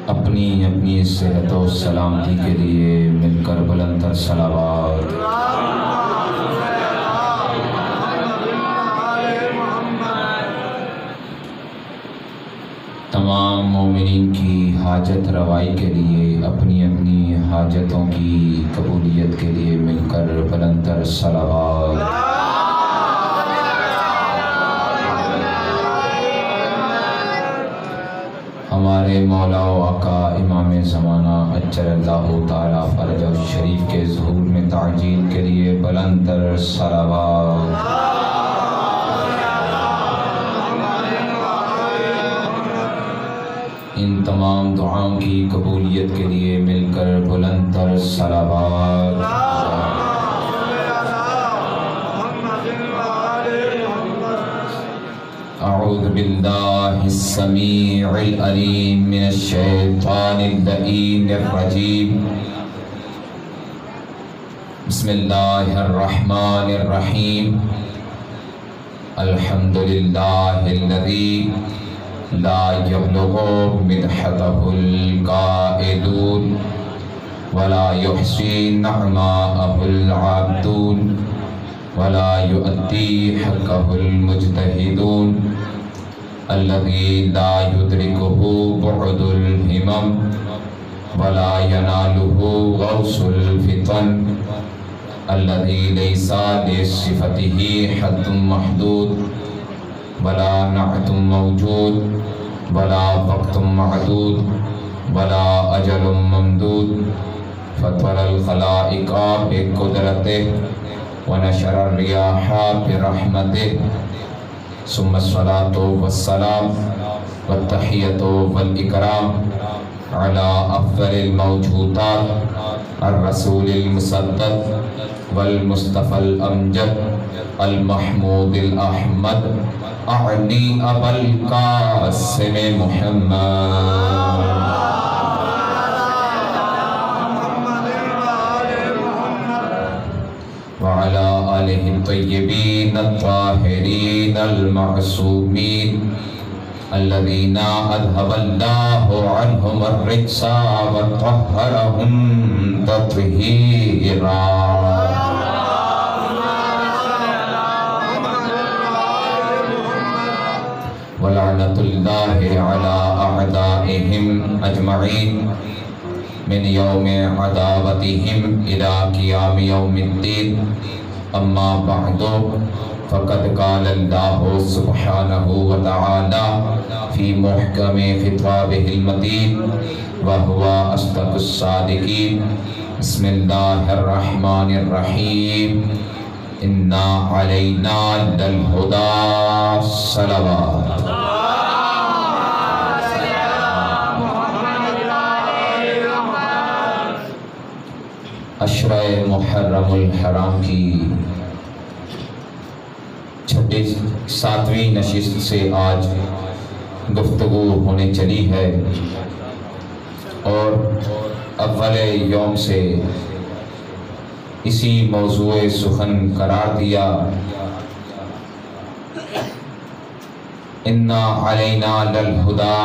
اپنی اپنی صحت و سلامتی کے لیے مل کر بلند تر صلوات۔ تمام مومنین کی حاجت روائی کے لیے اپنی اپنی حاجتوں کی قبولیت کے لیے مل کر بلند تر صلوات۔ ہمارے مولا و آقا امام زمانہ اجل اللہ تعالیٰ فرجہ شریف کے ظہور میں تعجیل کے لیے بلند تر صلوات۔ ان تمام دعاؤں کی قبولیت کے لیے مل کر بلند تر صلوات۔ اعوذ باللہ السمیع العلیم من الشیطان اللعین الرجیم، بسم اللہ الرحمن الرحیم، الحمدللہ الذی لا یبلغ مدحتہ القائلون ولا یحصی نعماءہ العابدون ولا يؤدي حقه المجتهدون الذي لا يدركه بعد الهمم ولا يناله غوص الفتن الذي ليس لصفته حد محدود ولا نعت موجود ولا وقت معدود ولا أجل ممدود فطر الخلائق بقدرته ونشر الرياح برحمته ثم الصلاة والسلام والتحية والإكرام على أفضل الموجودات الرسول المصدق والمصطفى الأمجد المحمود الأحمد أعني أبا القاسم محمد وعلى آله الطيبين الطاهرين المعصومين الذين أذهب الله عنهم الرجس وطهرهم تطهيرا ولعنة الله على أعدائهم أجمعين من يوم عداوتهم إلى قيام يوم الدين أما بعد فقد قال الله سبحانه وتعالى في محكم خطابه المتين وهو أصدق الصادقين بسم الله الرحمن الرحيم إنا علينا للهدى صلوات۔ عشرہ محرم الحرام کی 7ویں نشست سے آج گفتگو ہونے چلی ہے اور اول یوم سے اسی موضوع سخن قرار دیا۔ انا علینا للہدی،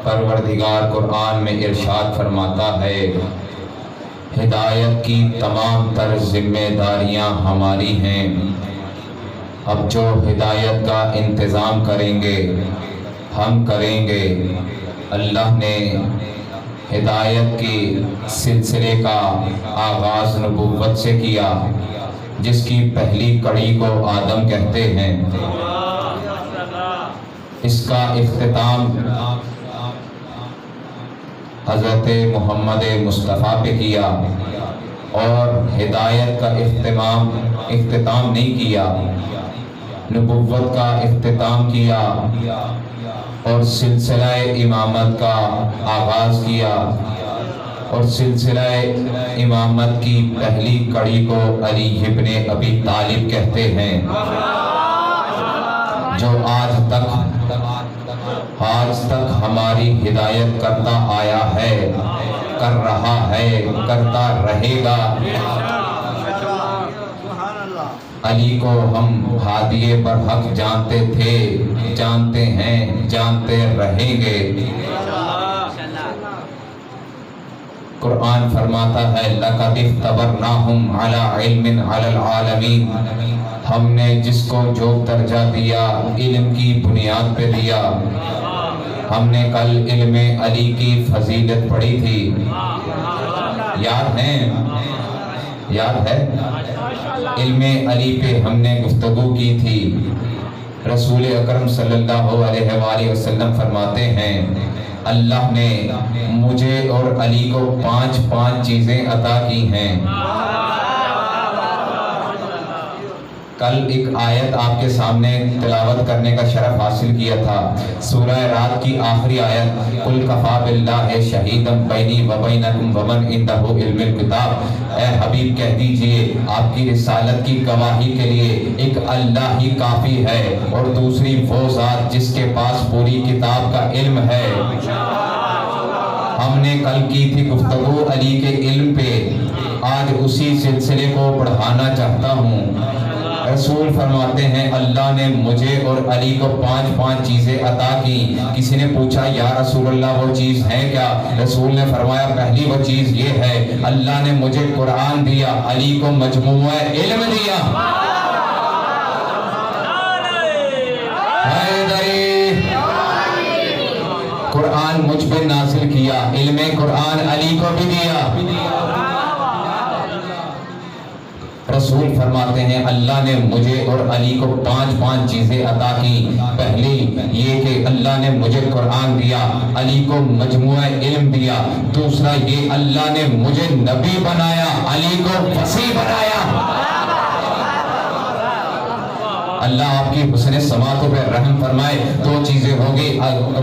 پروردگار قرآن میں ارشاد فرماتا ہے ہدایت کی تمام تر ذمہ داریاں ہماری ہیں، اب جو ہدایت کا انتظام کریں گے ہم کریں گے۔ اللہ نے ہدایت کے سلسلے کا آغاز نبوت سے کیا، جس کی پہلی کڑی کو آدم کہتے ہیں۔ اس کا اختتام حضرت محمد مصطفیٰ پہ کیا اور ہدایت کا اختتام نہیں کیا، نبوت کا اختتام کیا اور سلسلہ امامت کا آغاز کیا، اور سلسلہ امامت کی پہلی کڑی کو علی ابن ابی طالب کہتے ہیں، جو آج تک ہماری ہدایت کرتا آیا ہے، کر رہا ہے، کرتا رہے گا۔ علی کو ہم ہادی برحق جانتے تھے، جانتے ہیں، جانتے رہیں گے۔ قرآن فرماتا ہے لَقَدِ اخْتَبَرْنَاهُمْ عَلَىٰ عِلْمٍ عَلَى الْعَالَمِينَ، ہم نے جس کو جو درجہ دیا علم کی بنیاد پہ دیا۔ ہم نے کل علم علی کی فضیلت پڑھی تھی، یاد ہے علم علی پہ ہم نے گفتگو کی تھی۔ رسول اکرم صلی اللہ علیہ وآلہ وسلم فرماتے ہیں اللہ نے مجھے اور علی کو 5 چیزیں عطا کی ہیں۔ کل ایک آیت آپ کے سامنے تلاوت کرنے کا شرف حاصل کیا تھا، سورہ رات کی آخری آیت، قُلْ كَفَىٰ بِاللَّهِ شَهِيدًا بَيْنِي وَبَيْنَكُمْ وَمَنْ عِندَهُ عِلْمُ الْكِتَابِ۔ اے حبیب کہہ دیجئے آپ کی رسالت کی گواہی کے لیے ایک اللہ ہی کافی ہے، اور دوسری وہ ذات جس کے پاس پوری کتاب کا علم ہے۔ ہم نے کل کی تھی گفتگو علی کے علم پہ، آج اسی سلسلے کو بڑھانا چاہتا ہوں۔ رسول فرماتے ہیں اللہ نے مجھے اور علی کو 5 چیزیں عطا کی۔ کسی نے پوچھا یا رسول اللہ وہ چیز ہے کیا؟ رسول نے فرمایا پہلی وہ چیز یہ ہے اللہ نے مجھے قرآن دیا، علی کو مجموعہ علم دیا۔ قرآن مجھ پہ نازل کیا، علم قرآن علی کو بھی دیا۔ رسول فرماتے ہیں اللہ نے مجھے اور علی کو 5 چیزیں عطا کی۔ پہلی یہ کہ اللہ نے مجھے قرآن دیا، علی کو مجموعہ علم دیا۔ دوسرا یہ اللہ نے مجھے نبی بنایا، علی کو وصی بنایا۔ اللہ آپ کی حسن سماعتوں پہ رحم فرمائے۔ 2 چیزیں ہوگی،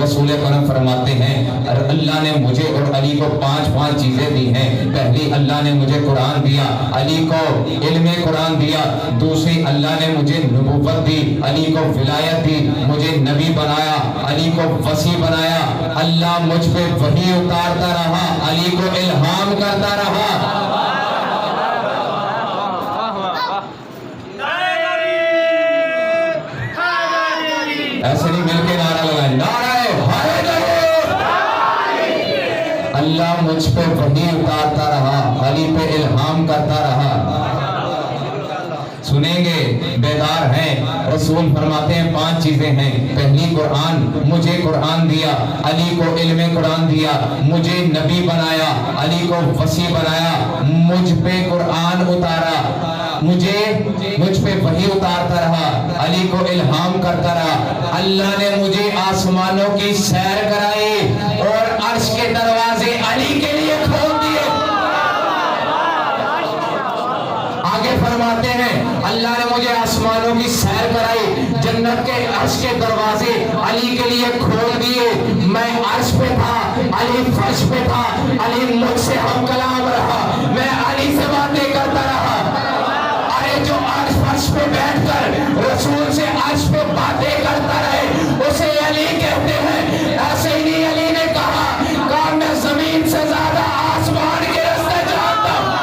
رسول اکرم فرماتے ہیں اللہ نے مجھے اور علی کو 5 چیزیں دی ہیں۔ پہلی اللہ نے مجھے قرآن دیا، علی کو علم قرآن دیا۔ دوسری اللہ نے مجھے نبوت دی، علی کو ولایت دی، مجھے نبی بنایا، علی کو وصی بنایا۔ اللہ مجھ پہ وحی اتارتا رہا، علی کو الہام کرتا رہا۔ ایسے نہیں مل کے نعرہ لگائیں، نعرہ حیدر! اللہ مجھ پہ وحی اتارتا رہا، علی پہ الہام کرتا رہا۔ سنیں گے، بیدار ہیں۔ رسول فرماتے ہیں 5 چیزیں ہیں۔ پہلی قرآن، مجھے قرآن دیا، علی کو علم قرآن دیا، مجھے نبی بنایا، علی کو وصی بنایا، مجھ پہ قرآن اتارا، مجھ پہ وحی اتارتا رہا، علی کو الہام کرتا رہا۔ اللہ نے مجھے آسمانوں کی سیر کرائی اور عرش کے دروازے علی کے لیے کھول دیے۔ آگے فرماتے ہیں اللہ نے مجھے آسمانوں کی سیر کرائی، جنت کے عرش کے دروازے علی کے لیے کھول دیے۔ میں عرش پہ تھا، علی فرش پہ تھا، علی مجھ سے ہم کلام رہا، میں علی سے باتیں کرتا رہا۔ جو عرش فرش پہ بیٹھ کر رسول سے عرش پہ باتیں کرتا رہے اسے علی کہتے ہیں۔ ایسے ہی علی نے کہا میں زمین سے زیادہ آسمان کے راستے جانتا ہوں۔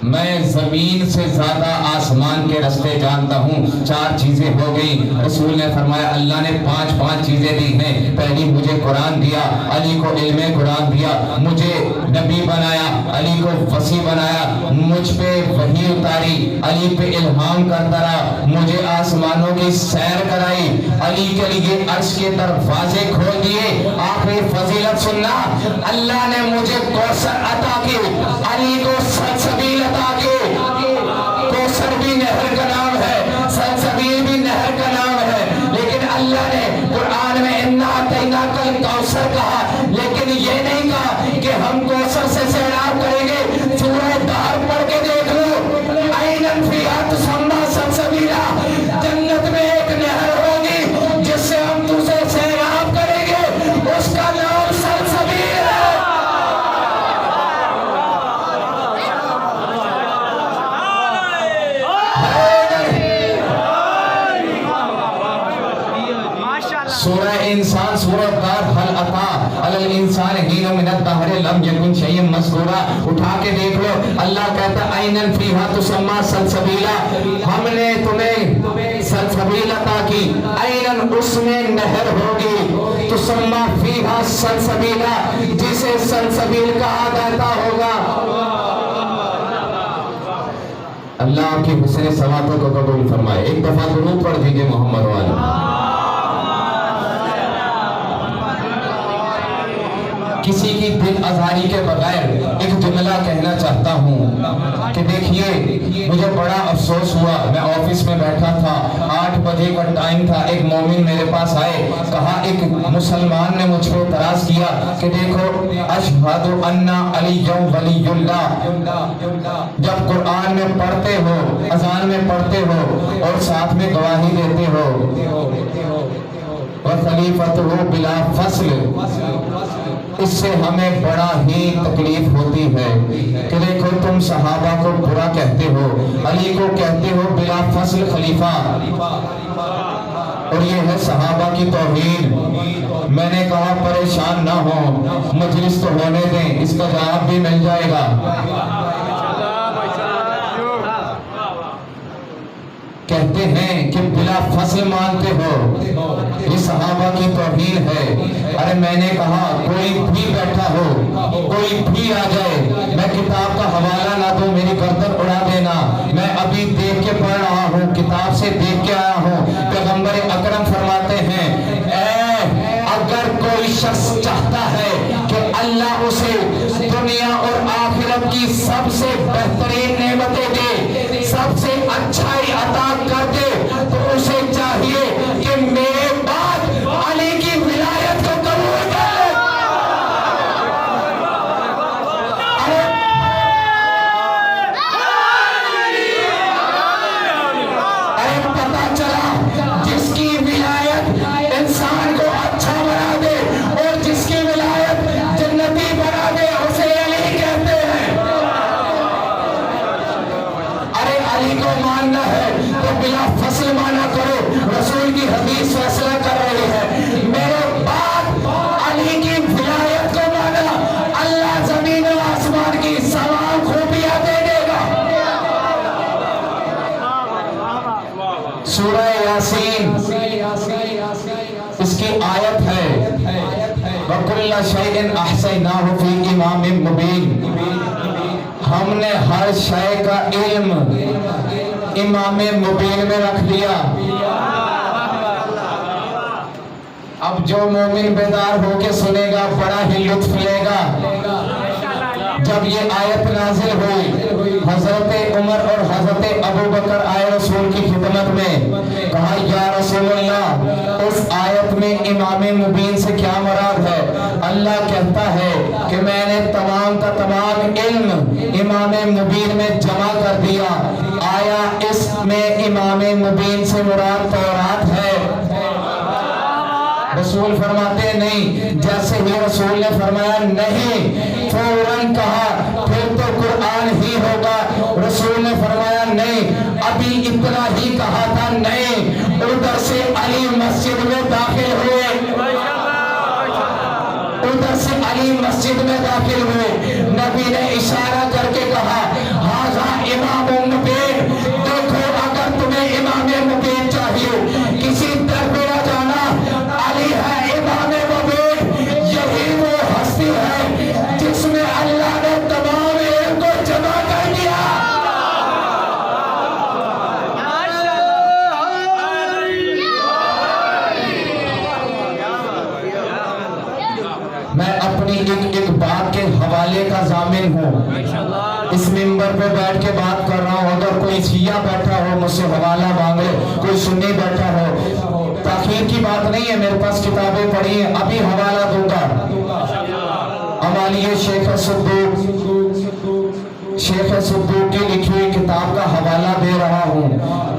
میں زمین سے زیادہ آسمان کے راستے جانتا ہوں۔ 4 چیزیں ہو گئی۔ رسول نے فرمایا اللہ نے 5 چیزیں دی ہیں۔ پہلی مجھے قرآن دیا، علی کو علم قرآن دیا، مجھے نبی بنایا، علی کو وصی بنایا، مجھ پہ وحی اتاری، علی پہ الہام کرتا رہا، مجھے آسمانوں کی سیر کرائی، علی کے لیے عرش کے دروازے کھول دیے۔ آخری فضیلت سننا، اللہ نے مجھے کوثر عطا کی، علی کو سلسبیل عطا کی۔ کوثر بھی نہر کا نام ہے، سلسبیل بھی نہر کا نام ہے، لیکن اللہ نے قرآن میں اِنَّا أَعْطَيْنَاكَ الْكَوْثَرَ کہا، لیکن یہ نہیں کہا کہ ہم کوثر سے سیراب کریں گے۔ سورہ دہر پڑھ کے دیکھ لو، عَيْنًا فِيهَا تُسَمَّىٰ سَلْسَبِيلًا، جنت میں ایک نہر ہوگی جس سے ہم تجھے سیراب کریں گے، اس کا نام سلسبیل ہے۔ سورہ انسان سورہ دار حل عطا، अलल इंसान हीन मिन अद-दहर लम यकुन शैयन मज़कूरा। उठा के देख लो, अल्लाह कहता है ऐनन फीहा तुसम्मा सलसबीला, हमने तुम्हें सलसबील अता की, ऐनन उसमें नहर होगी, तुसम्मा फीहा सलसबीला, जिसे सलसबील कहा जाता होगा। अल्लाह आपकी हुस्न सवातों को कबूल फरमाए। एक दफा दुरूद पढ़ दीजिए मोहम्मद वाले। किसी की दिल आज़ारी के बगैर एक जुमला कहना चाहता हूँ कि देखिए, मुझे बड़ा अफसोस हुआ। मैं ऑफिस में बैठा था, 8 बजे का टाइम था। एक मोमिन मेरे पास आए, कहा, एक मुसलमान ने मुझ पर एतराज किया कि देखो, अशहदु अन्ना अलिय्युम वलियुल्लाह, जब कुरान में पढ़ते हो, अजान में पढ़ते हो और साथ में गवाही देते हो, व खलीफतुहु बिला फस्ल, इससे हमें बड़ा ही तकलीफ होती है कि देखो, तुम सहाबा को बुरा कहते हो, अली को कहते हो बिला फस्ल खलीफा, और ये है सहाबा की तौहीन। मैंने कहा परेशान ना हो, मजलिस तो होने दें, इसका जवाब भी मिल जाएगा। कहते हैं कि बिला फसल मानते हो, ये सहाबा की तौहीन है। अरे मैंने कहा कोई भी बैठा हो, कोई भी आ जाए, मैं किताब का हवाला ना दूं, मेरी गर्दन उड़ा देना। मैं अभी देख के पढ़ रहा हूँ, किताब से देख के आया हूँ। पैगंबर अकरम फरमाते हैं, अगर कोई शख्स चाहता है कि अल्लाह उसे दुनिया और आखिरत की सबसे बेहतरीन नेमतें दे, सबसे अच्छाई अता कर दे, तो उसे चाहिए कि मेरे बाद अली की विलायत को कबूल कर ले। अरे पता चला, जिसकी विलायत इंसान को अच्छा बना दे और जिसकी विलायत जन्नती बना दे, उसे अली कहते हैं। अरे अली को मानना है तो बिला फसल माना करो, रसूल की हदीस फैसला कर रही है। मेरे बाद अली की विलायत को माना, अल्लाह जमीन और आसमान की तमाम खूबियां दे देगा। सूरह यासीन इसकी आयत है, वकुल्ला शैइन अहसैनाहु फी इमामिम मुबीन, हमने हर शय का इल्म इमामे मुबीन में रख दिया। अब जो मोमिन बेदार होके सुनेगा, बड़ा ही लुत्फ लेगा। जब ये आयत नाजिल हुई, हजरत उमर और हजरत अबू बकर आए रसूल की खिदमत में, कहा या रसूलल्लाह, उस आयत में इमामे मुबीन से क्या मुराद है? अल्लाह कहता है कि मैंने तमाम का तमाम इल्म इमामे मुबीन में जमा कर दिया। आया इसमें इमामे मुबीन से मुराद तौरात है? रसूल फरमाते नहीं। जैसे ही रसूल ने फरमाया नहीं, फौरन कहा फिर तो कुरान ही होगा। रसूल ने फरमाया नहीं, अभी इतना ही कहा था नहीं। उधर से अली मस्जिद में दाखिल हुए, उधर से अली मस्जिद में दाखिल हुए। नबी ने इशारा करके कहा, हाज़ा इमाम मुबीन, देखो अगर तुम्हें इमाम मुबीन चाहिए, किसी तरफ भी ना जाना, अली है इमाम मुबीन। यही वो हस्ती है जिसमें अल्लाह ने तमाम इल्म को जमा कर दिया। मैं अपनी एक बात के हवाले का जामिन हूँ। इस मिंबर पे बैठ के बात कर रहा हूँ। अगर कोई शिया बैठा हो मुझसे हवाला मांगे, कोई सुन्नी बैठा हो, ताखीर की बात नहीं है, मेरे पास किताबें पढ़ी हैं, अभी हवाला दूंगा। अमालिए शेख सुद्दूक की लिखी हुई किताब का हवाला दे रहा हूँ।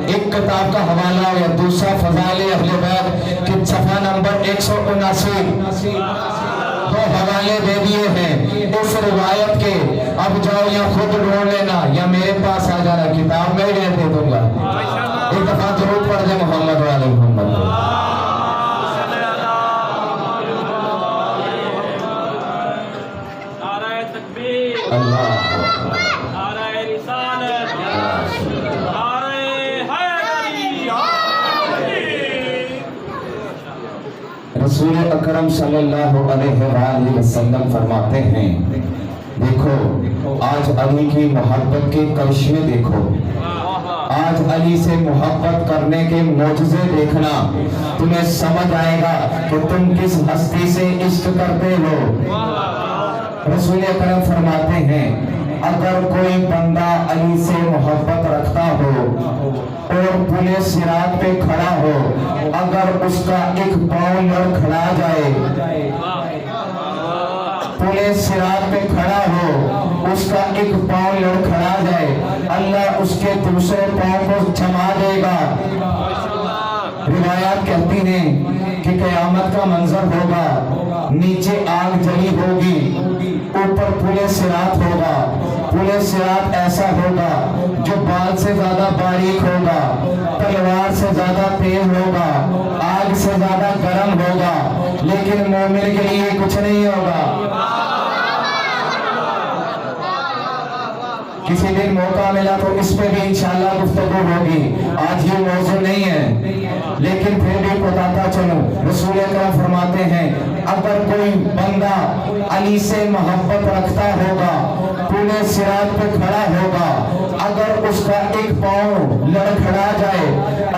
एक किताब का हवाला या दूसरा फज़ाइल अहले बैत कि सफ़ा नंबर 179, दो हवाले दे दिए हैं उस रिवायत के। अब जाओ या खुद ढूंढ लेना या मेरे पास आ जाना, किताब में ही दे दूंगा। एक दफा जरूर पढ़ दे मोहम्मद वाले मोहम्मद। رسول اکرم صلی اللہ علیہ وسلم فرماتے ہیں، دیکھو آج علی کی محبت کے کرشمے دیکھو، آج علی سے محبت کرنے کے معجزے دیکھنا، تمہیں سمجھ آئے گا کہ تم کس ہستی سے عشق کرتے ہو۔ رسول اکرم فرماتے ہیں اگر کوئی بندہ علی سے محبت رکھتا ہو اور پلے صراط پہ کھڑا ہو، اگر اس کا ایک پاؤں لڑکھڑا جائے، پلے صراط پہ کھڑا ہو، اس کا ایک پاؤں لڑکھڑا جائے، اللہ اس کے دوسرے پاؤں کو جما دے گا۔ روایات کہتی ہیں کہ قیامت کا منظر ہوگا، نیچے آگ جلی ہوگی، اوپر پلے صراط ہوگا، پلے صراط ایسا ہوگا جو بال سے زیادہ باریک ہوگا، تلوار سے زیادہ تیز ہوگا، آگ سے زیادہ گرم ہوگا، لیکن مومن کے لیے کچھ نہیں ہوگا۔ کسی دن موقع ملا تو اس پہ بھی انشاءاللہ گفتگو ہوگی، آج یہ موضوع نہیں ہے، لیکن پھر بھی بتاتا چلوں۔ رسول اکرم فرماتے ہیں اگر کوئی بندہ علی سے محبت رکھتا ہوگا، پورے صراط پہ کھڑا ہوگا، اگر اس کا ایک پاؤں لڑکھڑا جائے،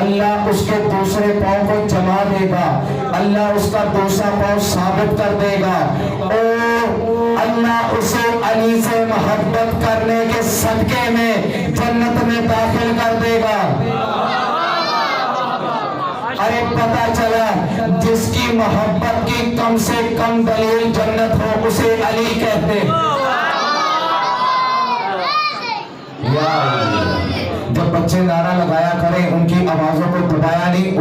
اللہ اس کے دوسرے پاؤں کو جما دے گا، اللہ اس کا دوسرا پاؤں ثابت کر دے گا، اور اللہ اسے علی سے محبت کرنے کے صدقے میں جنت میں داخل کر دے گا۔ ارے پتہ چلا جس کی محبت کی کم سے کم دلیل جنت ہو اسے علی کہتے ہیں۔ جب بچے نعرہ لگایا کریں ان کی آوازوں کو دبایا نہیں،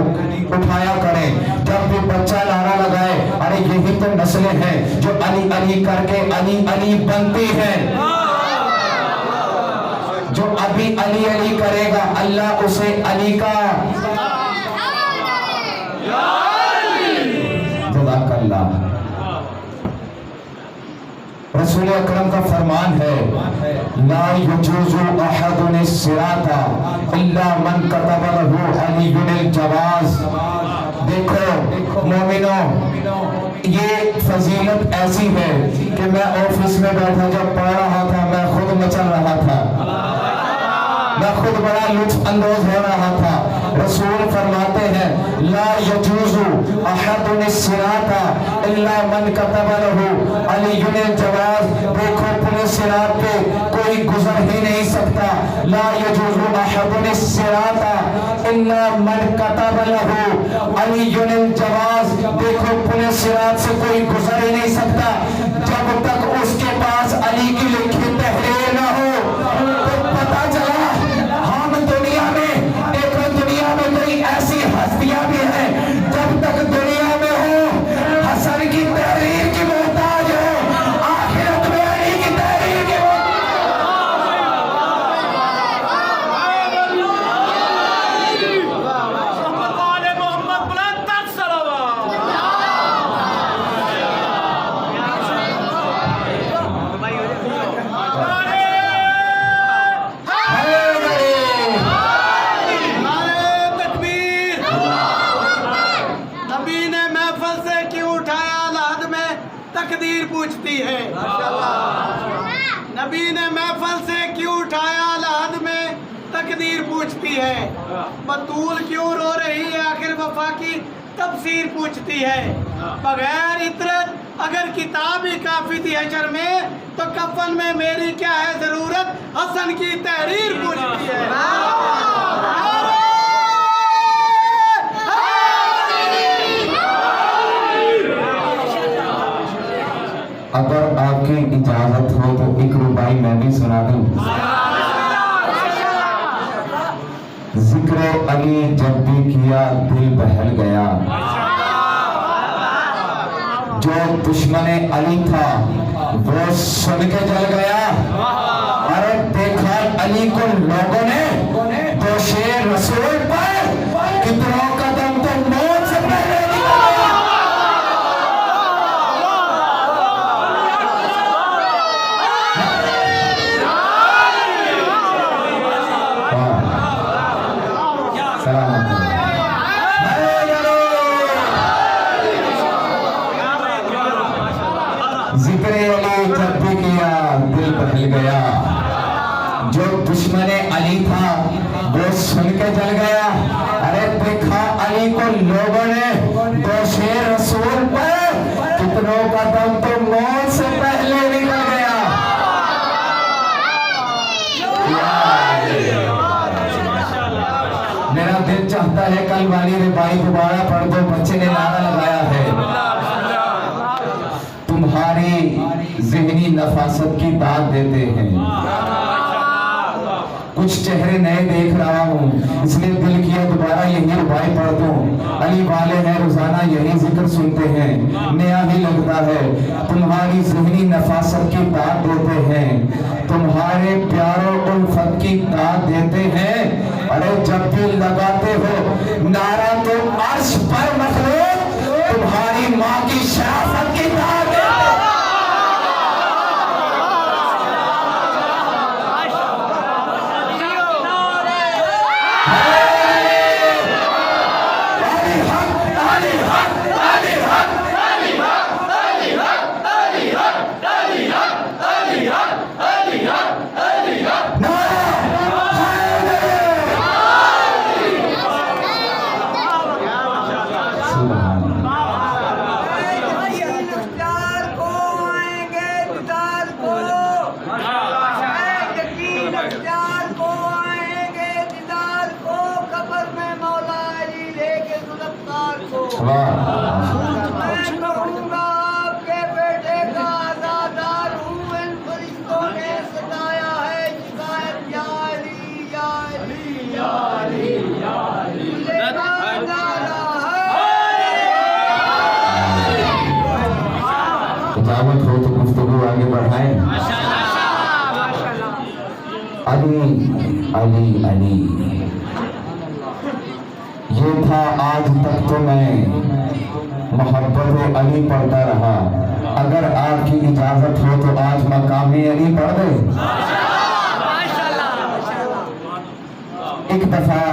اٹھایا کریں۔ جب بھی بچہ نعرہ لگائے، ارے یہی تو نسلیں ہیں جو علی علی کر کے علی علی بنتی ہیں۔ جو ابھی علی علی کرے گا اللہ اسے علی کا جزاک اللہ۔ رسول اکرم کا فرمان ہے لا یجوز احد الصراط الا من كتب له علی الجواز۔ دیکھو مومنوں، یہ فضیلت ایسی ہے کہ میں آفس میں بیٹھا جب پڑھ رہا تھا میں خود مچل رہا تھا، میں خود بڑا لطف اندوز ہو رہا تھا۔ رسول فرماتے ہیں لا یجوز احد الصراط الا من كتب له علی الجواز۔ دیکھو پورے صراط پہ کوئی گزر ہی نہیں سکتا، لا یجوز احد الصراط الا من كتب له علی الجواز۔ دیکھو پورے صراط سے کوئی گزر ہی نہیں سکتا جب تک اس کے پاس علی کی لکھی تحریر نہ ہو۔ تو پتہ چلا ہم دنیا میں کوئی ایسی ہستیاں بھی ہیں جب تک دنیا میں ہو حسن کی تحریر کی محتاج ہو، آخرت میں علی کی تحریر کی تقدیر پوچھتی ہے۔ نبی نے محفل سے کیوں اٹھایا لحد میں تقدیر پوچھتی ہے۔ بطول کیوں رو رہی ہے آخر وفا کی تفسیر پوچھتی ہے۔ بغیر عطرت اگر کتاب ہی کافی تھی حشر میں تو کفن میں میری کیا ہے ضرورت، حسن کی تحریر پوچھتی ہے۔ اگر آپ کی اجازت ہو تو ایک ربائی میں بھی سنا دوں۔ ذکر علی جب بھی کیا دل بہل گیا، جو دشمن علی تھا وہ سن کے جل گیا۔ ارے دیکھا علی کو لوگوں نے تو شیر رسول پر کتنوں قدم تو موت سے پہلے निकल गया। जो दुश्मन अली था वो सुन के जल गया। अरे देखा अली को लोगों ने दोषे रसूल पर, कितनों का दम तो मौत से पहले निकल गया। मेरा दिल चाहता है कल वाली रिबाई दोबारा पढ़ दो। बच्चे ने नारा लगाया है, तुम्हारी ज़हनी नफासत की दाद देते हैं। कुछ चेहरे नए देख रहा हूँ, इसलिए दिल किया दोबारा यही रिबाई पढ़ दूं। अली वाले हैं रोजाना यही जिक्र सुनते हैं, नया ही लगता है। तुम्हारी ज़हनी नफासत की दाद देते हैं, तुम्हारे प्यारों उल्फत की दाद देते हैं। अरे जब भी लगाते हो नारा तो अर्श पर मखलूक तुम्हारी माँ की शराफत की दाद देते हैं। इजाजत हो तो गुफ्तगू आगे बढ़ाएं। अली अली अली, ये था आज तक तो मैं मोहब्बत अली पढ़ता रहा। अगर आपकी इजाजत हो तो आज मकामी अली पढ़ दे। एक दफा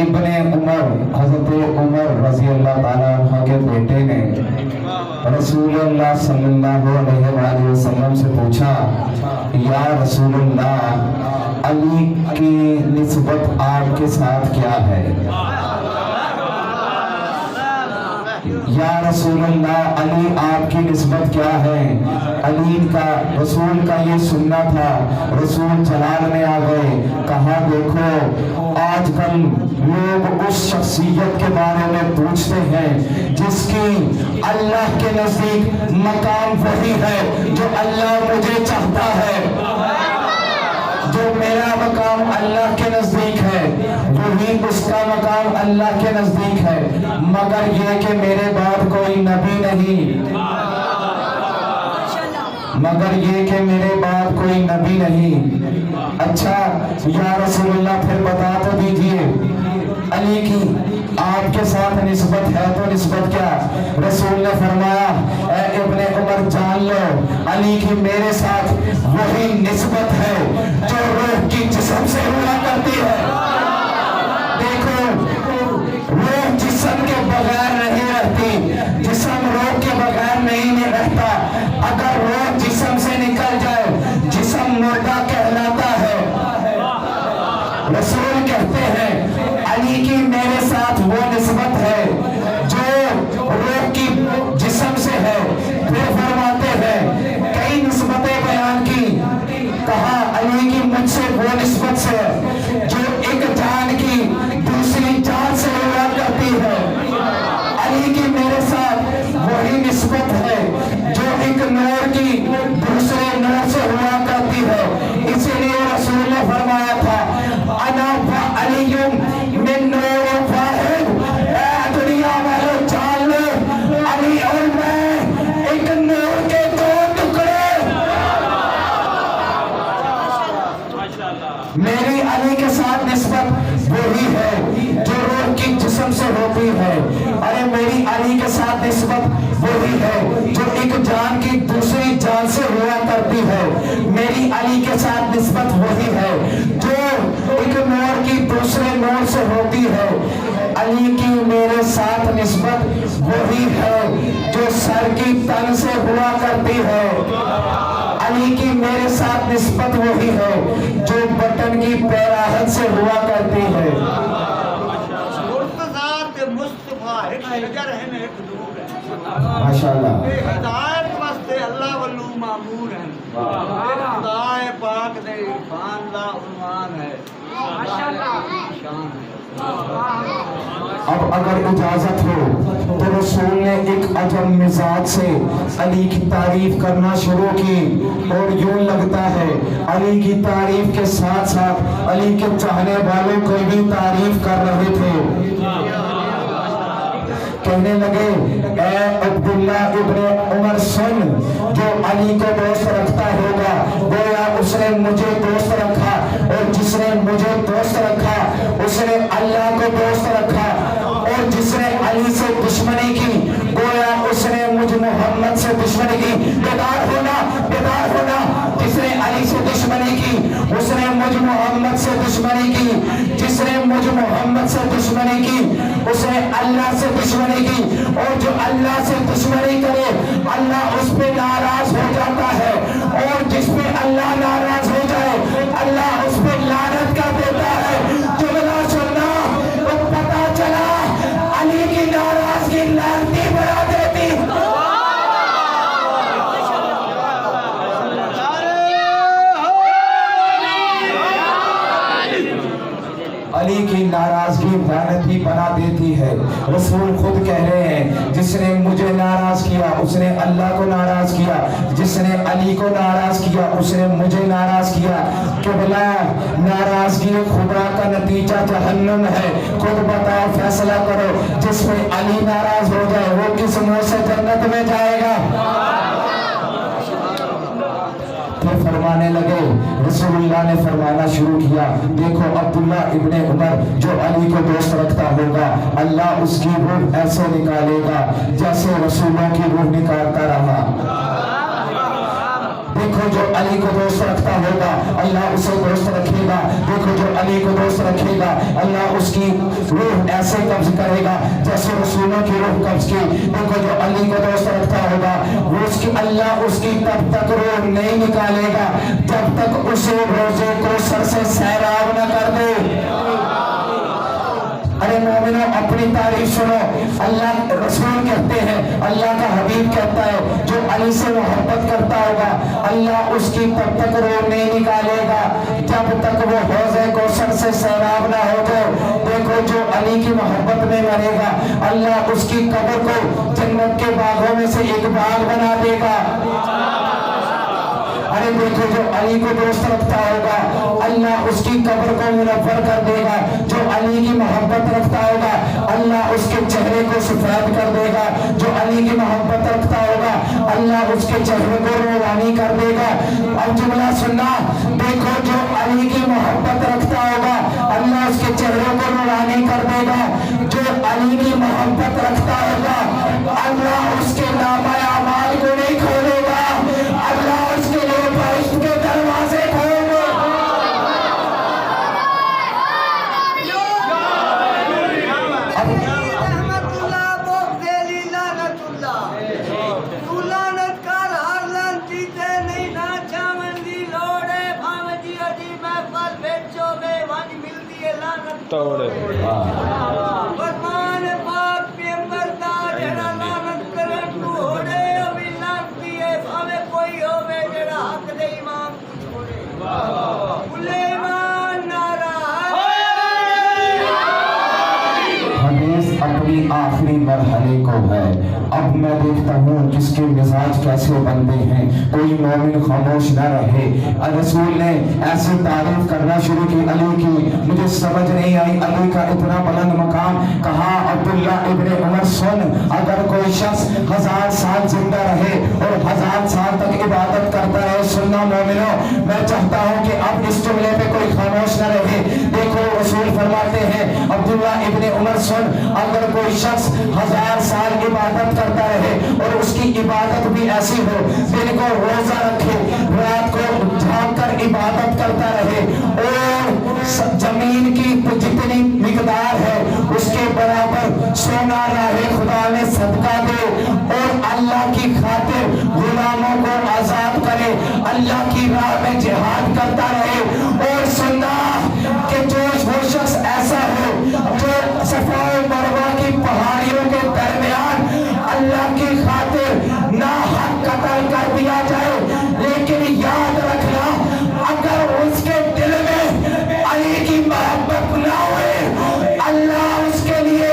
इब्ने उमर, हजरत उमर रजी अल्लाह ताला अन्हु के बेटे ने रसूलुल्लाह सल्लल्लाहु अलैहि वसल्लम से पूछा, या रसूलुल्लाह, अली की निस्बत आपके साथ क्या है? या रसूलुल्लाह, अली आपकी निस्बत क्या है? अली का रसूल का ये सुनना था। रसूल जलाल में आ गए, कहा देखो आजकल लोग उस शख्सियत के बारे में पूछते हैं जिसकी अल्लाह के नजदीक मकाम वही है जो अल्लाह मुझे चाहता है। जो मेरा मकाम अल्लाह के नजदीक है वही उसका मकाम अल्लाह के नजदीक है, मगर ये कि मेरे बाद कोई नबी नहीं, मगर ये कि मेरे बाद कोई नबी नहीं। अच्छा या रसूलुल्लाह, फिर बता तो दीजिए अली की आपके साथ निस्बत है तो निस्बत क्या? रसूल ने फरमाया, ए इब्ने उमर जान लो, अली की मेरे साथ वही निस्बत है जो रूह की जिस्म से हुआ करती है। देखो रूह जिस्म के बगैर नहीं रहती, जिस्म रूह के बगैर नहीं रहता। अगर रूह जिस्म से निकल जाए जिस्म मुर्दा कहलाता है। रसूल कहते हैं अली की मेरे साथ वो निस्बत है जो रूह की जिस्म से है। फिर फरमाते हैं कई निस्बतें बयान की, कहा अली की मुझसे वो निस्बत से जो एक जान की दूसरी जान से हुआ करती है। अली की मेरे साथ वही निस्बत है जो एक नूर की दूसरे नूर से हुआ करती है। इसीलिए रसूल ने फरमाया था, अना व अलीयुम मिन नूर वाहिद, दुनिया वालों जान लो अली और मैं एक नूर के दो टुकड़े। मेरी अली के साथ निस्बत वही है जो रूह की जिस्म से होती है। अरे मेरी अली के साथ निस्बत वही है जो एक जान की दूसरी जान से हुआ करती है। मेरी अली के साथ निस्बत वही है जो एक नूर की दूसरे नूर से होती है। अली की मेरे साथ निस्बत वही है जो सर की तन से हुआ करती है। अली की मेरे साथ निस्बत वही है जो बटन की पैराहत से हुआ करती है। मुस्तफा एक नजर है न एक नूर है। माशाअल्लाह। ये हिदायत वास्ते अल्लाह वल्लू मामूर है। खुदाए पाक दे इरफान दा उन्वान है। माशाअल्लाह शान है। अब अगर इजाजत हो तो रसूल ने एक अजम मिजाज से अली की तारीफ करना शुरू की और यूं लगता है अली की तारीफ के साथ साथ अली के चाहने वालों को भी तारीफ कर रहे थे। कहने लगे ऐ अब्दुल्ला इब्ने उमर सुन, जो अली को दोस्त रखता होगा गोया उसने मुझे दोस्त रखा, और जिसने मुझे दोस्त रखा उसने अल्लाह को दोस्त रखा, और जिसने अली से दुश्मनी की गोया उसने मुझ मोहम्मद से दुश्मनी की। बेदार होना, बेदार होना। जिसने अली से दुश्मनी की उसने मुझ मोहम्मद से दुश्मनी की, जिसने मुझ मोहम्मद से दुश्मनी की उसने अल्लाह से दुश्मनी की, और जो अल्लाह से दुश्मनी करे अल्लाह उस पे नाराज हो जाता है, और जिस पे अल्लाह नाराज हो जाए अल्लाह उस पे लानत कर देता है। जुमला सुनना तो पता चला अली की नाराजगी लानती बना देती। अली की नाराजगी लानती बना देती है। रसूल खुद कह रहे हैं जिसने मुझे नाराज किया उसने अल्लाह को नाराज किया, जिसने अली को नाराज किया उसने मुझे नाराज किया। किबला नाराजगी खुदा का नतीजा जहन्नम है। खुद बताओ, फैसला करो, जिसमें अली नाराज हो जाए वो किस मुंह से जन्नत में जाएगा। फिर फरमाने लगे, रसूलुल्लाह ने फरमाना शुरू किया, देखो अब्दुल्ला इब्ने उमर जो अली को दोस्त रखता होगा अल्लाह उसकी रूह ऐसे निकालेगा जैसे रसूलों की रूह निकालता रहा। देखो जो अली को दोस्त रखता होगा अल्लाह उसे दोस्त रखेगा। देखो जो अली को दोस्त रखेगा अल्लाह उसकी रूह ऐसे कब्ज करेगा जैसे रसूलों की रूह कब्ज की। देखो जो अली को दोस्त रखता होगा वो उसकी अल्लाह उसकी तब तक रूह नहीं निकालेगा जब तक उसे रोजे को सर से सैराब न कर दे। अरे मोमिनो, अपनी तारीफ सुनो। अल्लाह रसूल कहते हैं, अल्लाह का हबीब कहता है जो अली से मोहब्बत करता होगा अल्लाह उसकी तब तक रूह नहीं निकालेगा जब तक वो हौज़े कौसर से सैराब ना हो जाए। देखो जो अली की मोहब्बत में मरेगा अल्लाह उसकी कब्र को जन्नत के बागों में से एक बाग बना देगा। अरे देखो जो अली को दोस्त रखता होगा अल्लाह उसकी कब्र को मुनव्वर कर देगा। जो अली की मोहब्बत रखता होगा अल्लाह उसके चेहरे को सफेद कर देगा। जो अली की मोहब्बत रखता होगा अल्लाह उसके चेहरे को नूरानी कर देगा। अब जुमला सुनना, देखो जो अली की मोहब्बत रखता होगा अल्लाह उसके चेहरे को नूरानी कर देगा। जो अली की मोहब्बत रखता होगा अल्लाह उसके नामा अमाल को नहीं खोलेगा, अल्लाह उसके लिए फरिश्त के दरवाजे खोलेगा। तोड़े भगवान पाक पैगंबर दा जेड़ा लानत करे तोड़े अभी लानती है भावे कोई होवे जेड़ा हक दे इमाम छोड़े। सुलेमान नाराज। हदीस अपनी आखिरी मरहले को है। अब मैं देखता हूँ किसके मिजाज कैसे बनते हैं। कोई मोमिन खामोश न रहे। रसूल ने ऐसी तारीफ करना शुरू की अली की, मुझे समझ नहीं आई अली का इतना बुलंद मकाम। कहा अब्दुल्ला इब्ने उमर सुन, अगर कोई शख्स 1000 साल जिंदा रहे और 1000 साल तक इबादत करता रहे, सुनना मोमिनो, मैं चाहता हूँ कि अब इस जुमले पे कोई खामोश न रहे। देखो रसूल फरमाते हैं अब्दुल्ला इब्ने उमर सुन, अगर कोई शख्स 1000 साल इबादत करता रहे और उसकी इबादत भी ऐसी हो, दिन को रोजा रखे, रात को जाग कर इबादत करता रहे और जमीन की जितनी मिकदार है उसके बराबर सोना राहे खुदा में सदका दे और अल्लाह की खातिर गुलामों को आजाद करे, अल्लाह की راہ میں جہاد کرتا رہے. اور سننا کہ جو وہ شخص ایسا ہو جو صفا و مروہ کی پہاڑیوں کے درمیان اللہ کی خاطر ناحق قتل کر دیا جائے، لیکن یاد رکھنا اگر اس کے دل میں علی کی محبت نہ ہوئے، اللہ اس کے لیے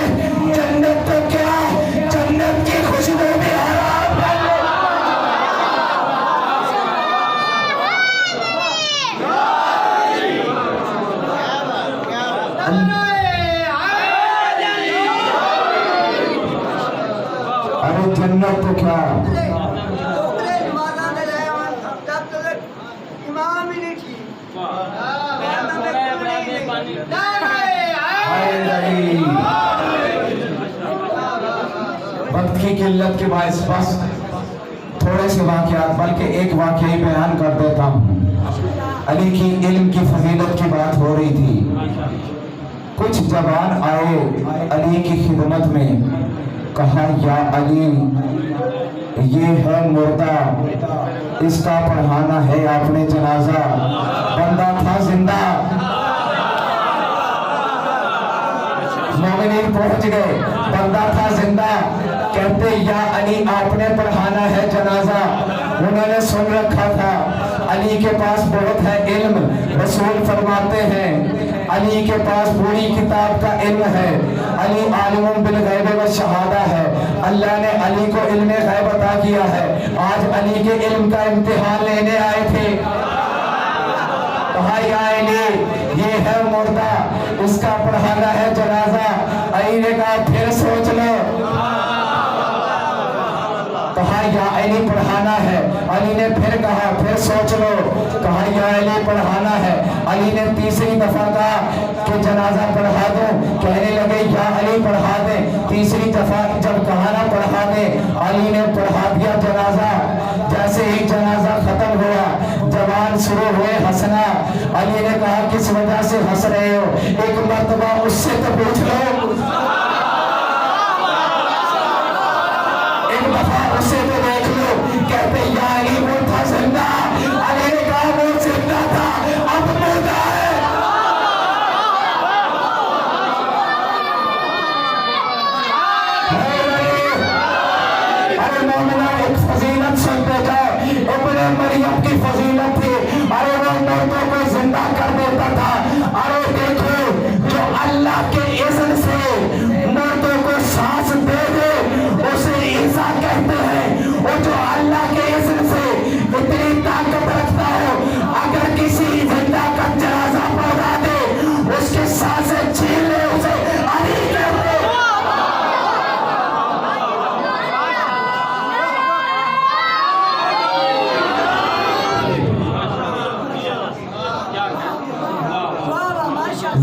جنت تو کیا جنت کی خوشبو بھی حرام کر دے. ارے جنت تو کیا وقت کی قلت کے باعث بس تھوڑے سے واقعات بلکہ ایک واقعہ ہی بیان کر دیتا ہوں. علی کی علم کی فضیلت کی بات ہو رہی تھی. کچھ جوان آئے علی کی خدمت میں، کہا یا علی یہ ہے مردہ، اس کا پڑھانا ہے آپ نے جنازہ. بندہ تھا زندہ، مومنین پہنچ گئے، بندہ تھا زندہ. کہتے یا علی آپ نے پڑھانا ہے جنازہ. انہوں نے سن رکھا تھا علی کے پاس بہت ہے علم. رسول فرماتے ہیں علی کے پاس پوری کتاب کا علم ہے. علی عالم بالغیب والشہادہ ہے. اللہ نے علی کو علم غیب عطا کیا ہے. آج علی کے علم کا امتحان لینے آئے تھے. کہا یا علی یہ ہے مردہ، اس کا پڑھانا ہے جنازہ. علی نے کہا پھر سوچ لو. کہا یا علی پڑھانا ہے. علی نے پھر کہا پھر سوچ لو. کہا یا علی پڑھانا ہے. علی نے تیسری دفعہ کہا کہ جنازہ پڑھا دو. کہنے لگے یا علی پڑھا دیں. تیسری دفعہ جب کہا نہ پڑھا دیں، علی نے پڑھا دیا جنازہ. جیسے ہی جنازہ ختم ہوا جوان شروع ہوئے ہنسنا. علی نے کہا کس وجہ سے ہنس رہے ہو؟ ایک مرتبہ اس سے تو پوچھ لو. اسے تو دیکھ لو. کہتے یا علی وہ تھا زندہ. علی نے کہا وہ زندہ تھا اب مردہ ہے. ارے مومنہ ایک فضیلت سنتے جاؤ. ابن مریم کی فضیلت تھی. ارے وہ مردوں کو زندہ کر دیتا تھا. ارے دیکھو جو اللہ کے اذن سے مردوں کو سانس دے دے اسے عیسیٰ کہتے ہیں. وہ جو اللہ کے اذن سے اتنی طاقت رکھتا ہو، اگر کسی زندہ کا جنازہ پڑھا دے اس کے سانسیں چھین لے اسے علی کہتے ہیں.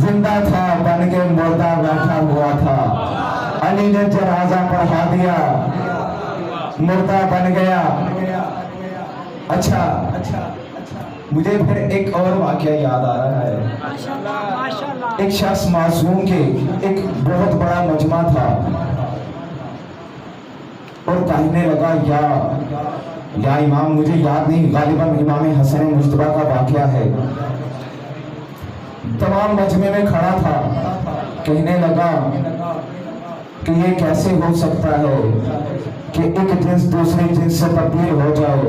زندہ تھا بن کے مردہ بیٹھا ہوا تھا. علی نے جنازہ پڑھا دیا، مردہ بن گیا. اچھا مجھے پھر ایک اور واقعہ یاد آ رہا ہے. ایک شخص معصوم کے ایک بہت بڑا مجمع تھا اور کہنے لگا یا امام، مجھے یاد نہیں، غالباً امام حسن مجتبیٰ کا واقعہ ہے. تمام مجمع میں کھڑا تھا. کہنے لگا کہ یہ کیسے ہو سکتا ہے کہ ایک جنس دوسرے جنس سے تبدیل ہو جائے.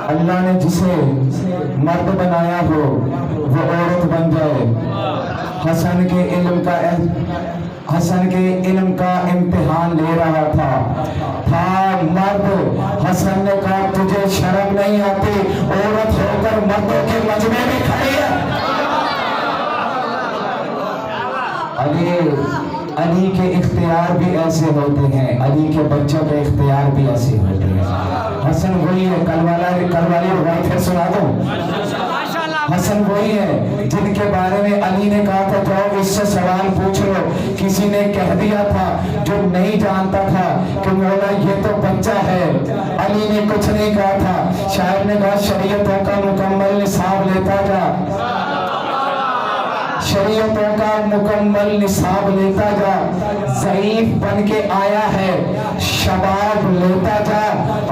اللہ نے جسے مرد بنایا ہو وہ عورت بن جائے. حسن کے علم کا امتحان لے رہا تھا مرد. حسن نے کہا تجھے شرم نہیں آتی؟ عورت ہو کر مردوں کے مجمع میں کھڑی ہے. علی کے اختیار بھی ایسے ہوتے ہیں، علی کے بچوں کے اختیار بھی ایسے ہوتے ہیں. حسن وہی ہے، کل والی روایت پھر سنا دو. حسن وہی ہے جن کے بارے میں علی نے کہا تھا جاؤ اس سے سوال پوچھ لو. کسی نے کہہ دیا تھا جو نہیں جانتا تھا کہ مولا یہ تو بچہ ہے. علی نے کچھ نہیں کہا تھا. شاعر نے کہا شریعتوں کا مکمل نصاب لیتا جا، شریعتوں کا مکمل نصاب لیتا جا. ضعیف بن کے آیا ہے شباب لیتا جا.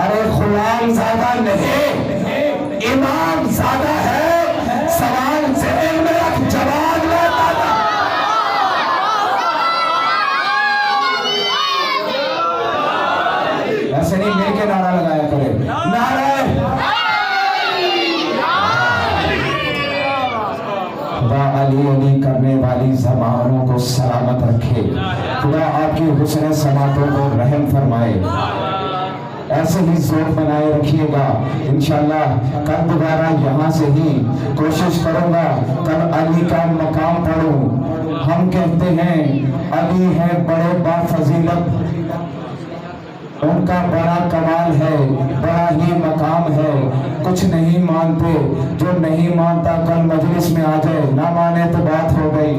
ارے غلام زیادہ نہیں، امام زیادہ ہے، سوال ذہن میں رکھ، جواب میں دادا۔ ایسے نہیں مل کے نعرہ لگایا کرے، نعرہ خدا علی علی کرنے والی زبانوں کو سلامت رکھے، خدا آپ کی حسن سماعتوں کو رحم فرمائے، ایسے ہی ذوق بنائے رکھیے گا۔ انشاءاللہ کل دوبارہ یہاں سے ہی کوشش کروں گا، کل علی کا مقام پڑھوں۔ ہم کہتے ہیں علی ہے بڑے با فضیلت، ان کا بڑا کمال ہے، بڑا ہی مقام ہے، کچھ نہیں مانتے، جو نہیں مانتا کل مجلس میں آ جائے، نہ مانے تو بات ہو گئی۔